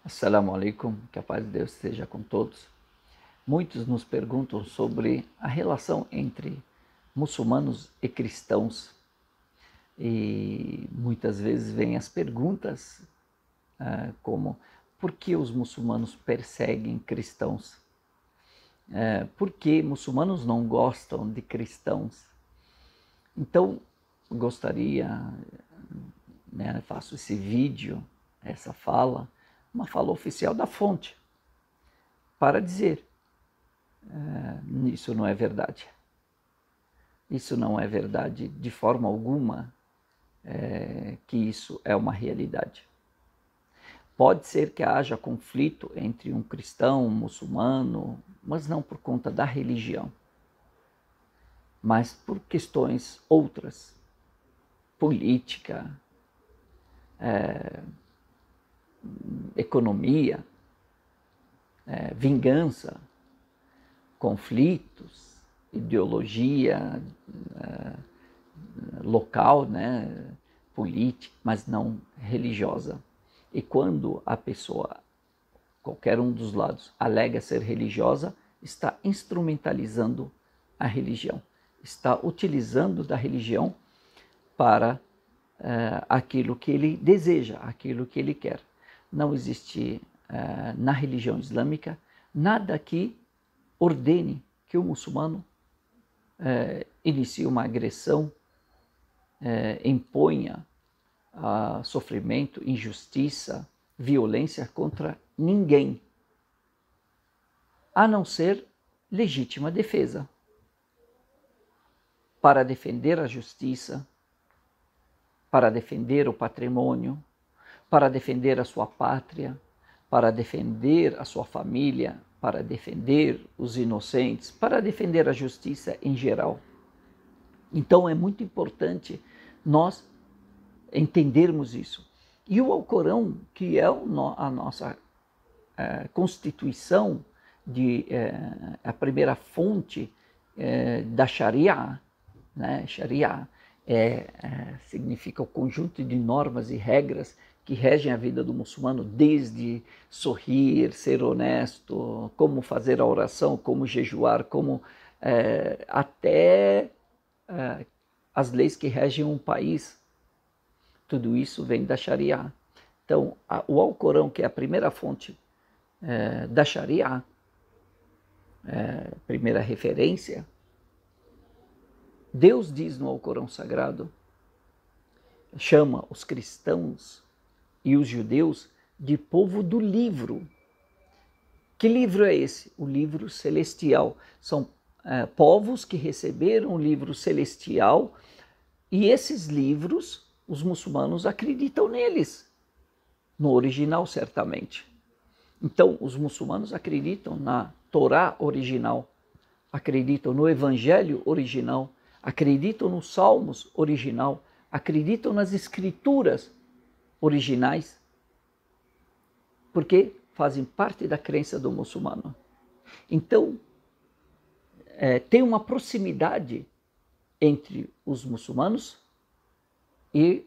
Assalamu alaikum, que a paz de Deus esteja com todos. Muitos nos perguntam sobre a relação entre muçulmanos e cristãos. E muitas vezes vêm as perguntas como: por que os muçulmanos perseguem cristãos? Por que muçulmanos não gostam de cristãos? Então, gostaria, faço esse vídeo, essa fala, uma fala oficial da fonte, para dizer, isso não é verdade. Isso não é verdade de forma alguma, que isso é uma realidade. Pode ser que haja conflito entre um cristão, um muçulmano, mas não por conta da religião, mas por questões outras, política, economia, vingança, conflitos, ideologia local, política, mas não religiosa. E quando a pessoa, qualquer um dos lados, alega ser religiosa, está instrumentalizando a religião, está utilizando da religião para aquilo que ele deseja, aquilo que ele quer. Não existe na religião islâmica nada que ordene que o muçulmano inicie uma agressão, imponha sofrimento, injustiça, violência contra ninguém, a não ser legítima defesa, para defender a justiça, para defender o patrimônio, para defender a sua pátria, para defender a sua família, para defender os inocentes, para defender a justiça em geral. Então é muito importante nós entendermos isso. E o Alcorão, que é a nossa Constituição, a primeira fonte da Sharia, Sharia significa o conjunto de normas e regras que regem a vida do muçulmano, desde sorrir, ser honesto, como fazer a oração, como jejuar, como até as leis que regem um país. Tudo isso vem da Sharia. Então, o Alcorão, que é a primeira fonte da Sharia, primeira referência, Deus diz no Alcorão Sagrado, chama os cristãos e os judeus de povo do livro. Que livro é esse? O livro celestial. São povos que receberam o livro celestial e esses livros, os muçulmanos acreditam neles, no original certamente. Então, os muçulmanos acreditam na Torá original, acreditam no Evangelho original, acreditam nos Salmos original, acreditam nas Escrituras originais, porque fazem parte da crença do muçulmano. Então, tem uma proximidade entre os muçulmanos e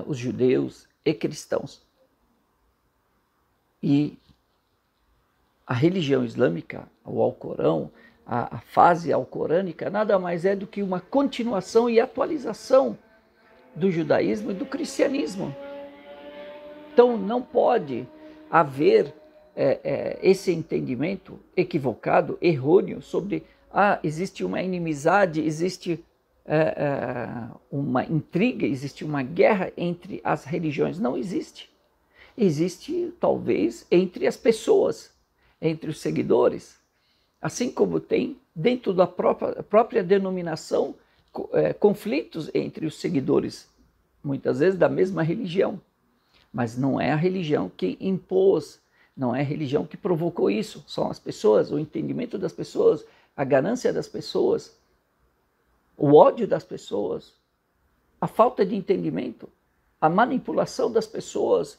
os judeus e cristãos. E a religião islâmica, o Alcorão, a fase alcorânica, nada mais é do que uma continuação e atualização do judaísmo e do cristianismo. Então não pode haver esse entendimento equivocado, errôneo, sobre existe uma inimizade, existe uma intriga, existe uma guerra entre as religiões. Não existe. Existe, talvez, entre as pessoas, entre os seguidores, assim como tem dentro da própria denominação conflitos entre os seguidores, muitas vezes da mesma religião. Mas não é a religião que impôs, não é a religião que provocou isso. São as pessoas, o entendimento das pessoas, a ganância das pessoas, o ódio das pessoas, a falta de entendimento, a manipulação das pessoas,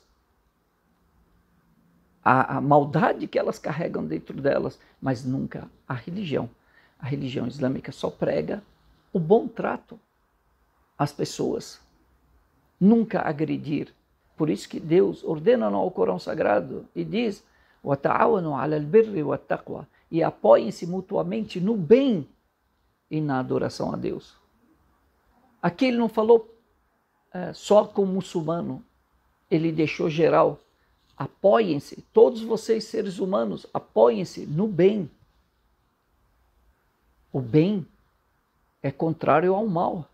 a maldade que elas carregam dentro delas, mas nunca a religião. A religião islâmica só prega o bom trato às pessoas. Nunca agredir, Por isso que Deus ordena no Alcorão Sagrado e diz: وَتَعَوَنُوا عَلَى الْبِرِّ وَالتَّقْوَى, e apoiem-se mutuamente no bem e na adoração a Deus. Aqui ele não falou só com o muçulmano, ele deixou geral. Apoiem-se, todos vocês seres humanos, apoiem-se no bem. O bem é contrário ao mal.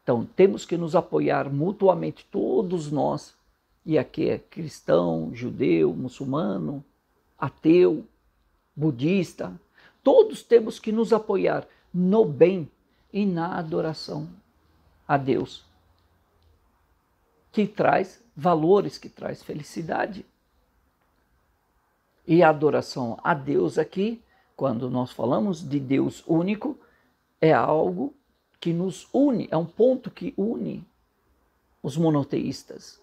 Então, temos que nos apoiar mutuamente, todos nós, e aqui é cristão, judeu, muçulmano, ateu, budista, todos temos que nos apoiar no bem e na adoração a Deus, que traz valores, que traz felicidade. E a adoração a Deus aqui, quando nós falamos de Deus único, é algo que nos une, é um ponto que une os monoteístas,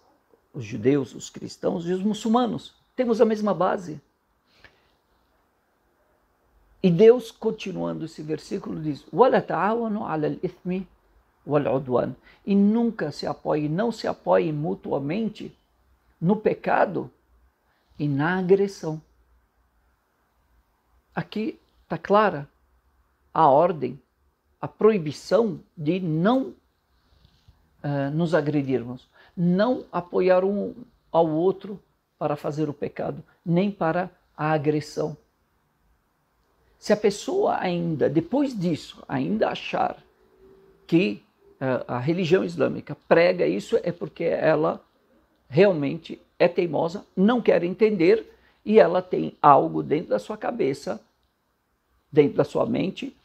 os judeus, os cristãos e os muçulmanos. Temos a mesma base. E Deus, continuando esse versículo, diz: وَلَا تَعَاوَنُوا عَلَى الْإِثْمِ وَالْعُدْوَانِ, e nunca se apoiem, não se apoiem mutuamente no pecado e na agressão. Aqui está clara a ordem, a proibição de não nos agredirmos, não apoiar um ao outro para fazer o pecado, nem para a agressão. Se a pessoa ainda, depois disso, ainda achar que a religião islâmica prega isso, é porque ela realmente é teimosa, não quer entender, e ela tem algo dentro da sua cabeça, dentro da sua mente,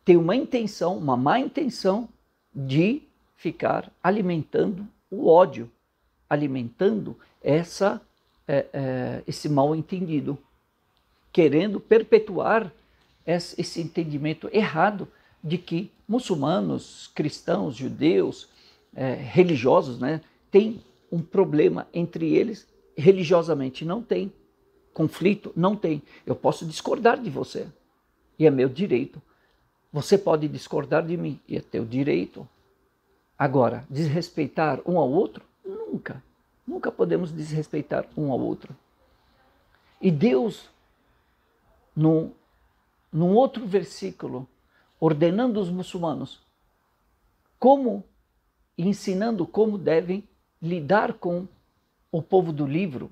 tem uma intenção, uma má intenção de ficar alimentando o ódio, alimentando esse mal entendido, querendo perpetuar esse entendimento errado de que muçulmanos, cristãos, judeus, religiosos, né, têm um problema entre eles. Religiosamente não tem, conflito não tem. Eu posso discordar de você, e é meu direito. Você pode discordar de mim, e é teu direito. Agora, desrespeitar um ao outro? Nunca. Nunca podemos desrespeitar um ao outro. E Deus, num outro versículo, ordenando os muçulmanos ensinando como devem lidar com o povo do livro,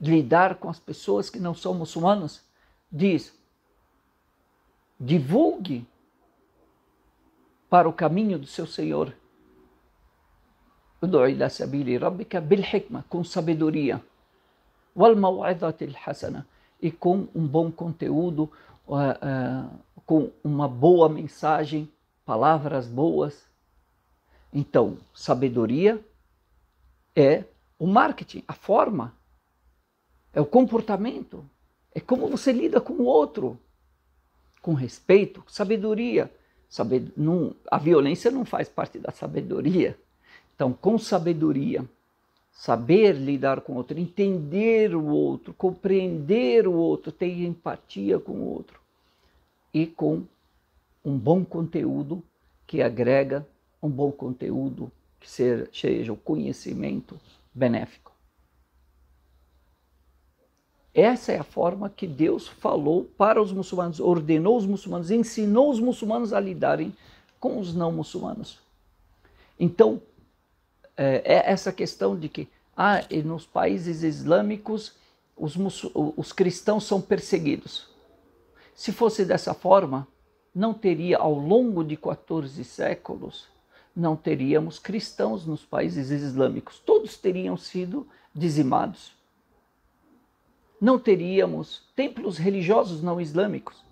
lidar com as pessoas que não são muçulmanas, diz: divulgue para o caminho do seu Senhor. Ud'u ila sabili rabbika bil hikma, com sabedoria, wal maw'izati al hasana, e com um bom conteúdo, com uma boa mensagem, palavras boas. Então, sabedoria é o marketing, a forma, é o comportamento, é como você lida com o outro, com respeito, sabedoria. A violência não faz parte da sabedoria. Então, com sabedoria, saber lidar com o outro, entender o outro, compreender o outro, ter empatia com o outro, e com um bom conteúdo que agrega, um bom conteúdo que seja o conhecimento benéfico. Essa é a forma que Deus falou para os muçulmanos, ordenou os muçulmanos, ensinou os muçulmanos a lidarem com os não muçulmanos. Então, é essa questão de que nos países islâmicos os cristãos são perseguidos. Se fosse dessa forma, não teria, ao longo de 14 séculos, não teríamos cristãos nos países islâmicos. Todos teriam sido dizimados. Não teríamos templos religiosos não islâmicos.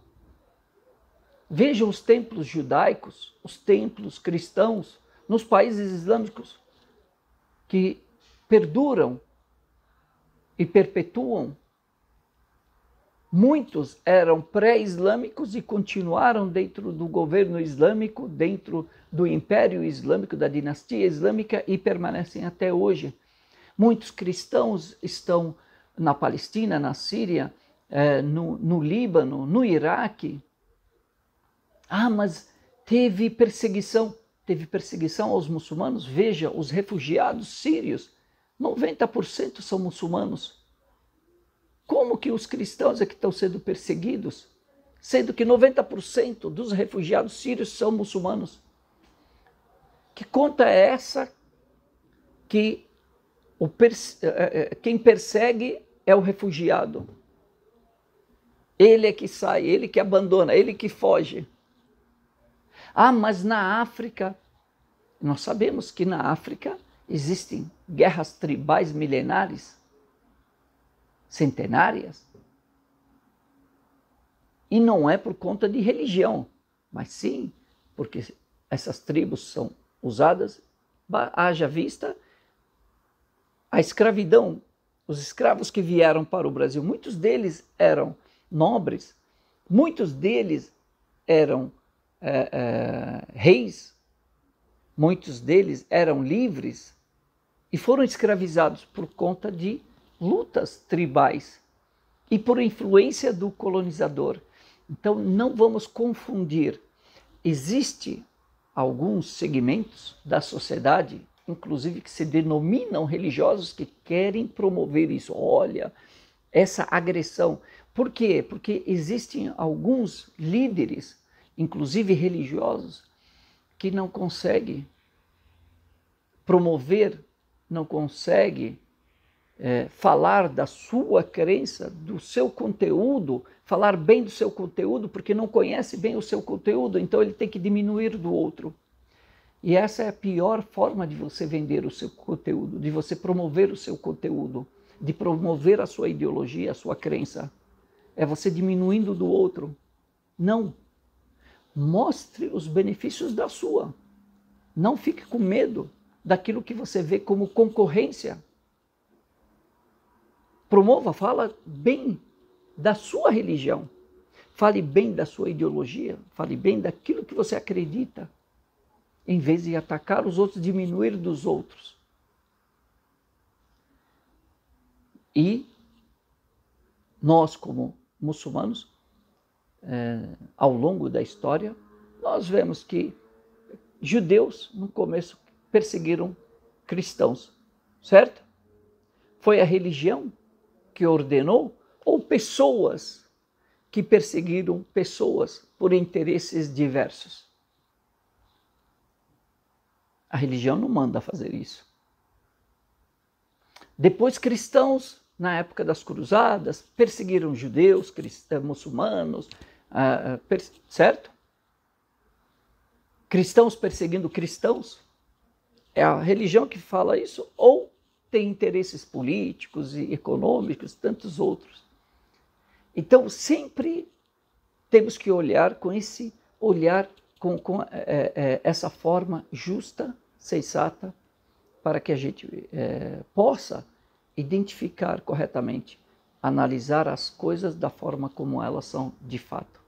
Vejam os templos judaicos, os templos cristãos nos países islâmicos que perduram e perpetuam. Muitos eram pré-islâmicos e continuaram dentro do governo islâmico, dentro do Império Islâmico, da dinastia islâmica, e permanecem até hoje. Muitos cristãos estão na Palestina, na Síria, no Líbano, no Iraque. Mas teve perseguição. teve perseguição aos muçulmanos. Veja, os refugiados sírios, 90% são muçulmanos. Como que os cristãos é que estão sendo perseguidos? Sendo que 90% dos refugiados sírios são muçulmanos. Que conta é essa que quem persegue é o refugiado? Ele é que sai, ele que abandona, ele que foge. Ah, mas na África, nós sabemos que na África existem guerras tribais milenares, centenárias. E não é por conta de religião, mas sim porque essas tribos são usadas, haja vista a escravidão. Os escravos que vieram para o Brasil, muitos deles eram nobres, muitos deles eram reis, muitos deles eram livres e foram escravizados por conta de lutas tribais e por influência do colonizador. Então não vamos confundir. Existem alguns segmentos da sociedade, inclusive que se denominam religiosos, que querem promover isso. Olha, essa agressão. Por quê? Porque existem alguns líderes, inclusive religiosos, que não conseguem promover, não conseguem falar da sua crença, do seu conteúdo, falar bem do seu conteúdo, porque não conhece bem o seu conteúdo, então ele tem que diminuir do outro. E essa é a pior forma de você vender o seu conteúdo, de você promover o seu conteúdo, de promover a sua ideologia, a sua crença. É você diminuindo do outro. Não. Mostre os benefícios da sua. Não fique com medo daquilo que você vê como concorrência. Promova, fala bem da sua religião. Fale bem da sua ideologia. Fale bem daquilo que você acredita. Em vez de atacar os outros, diminuir dos outros. E nós, como muçulmanos, ao longo da história, nós vemos que judeus, no começo, perseguiram cristãos, certo? Foi a religião que ordenou ou pessoas que perseguiram pessoas por interesses diversos? A religião não manda fazer isso. Depois, cristãos, na época das cruzadas, perseguiram judeus, muçulmanos, certo? Cristãos perseguindo cristãos. É a religião que fala isso ou tem interesses políticos e econômicos, tantos outros. Então, sempre temos que olhar com esse olhar, com essa forma justa, sensata, para que a gente possa identificar corretamente, analisar as coisas da forma como elas são de fato.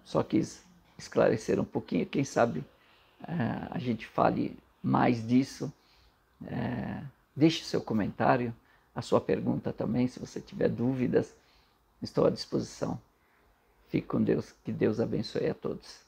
Só quis esclarecer um pouquinho, quem sabe a gente fale mais disso. Deixe seu comentário, a sua pergunta também, se você tiver dúvidas, estou à disposição. Fique com Deus, que Deus abençoe a todos.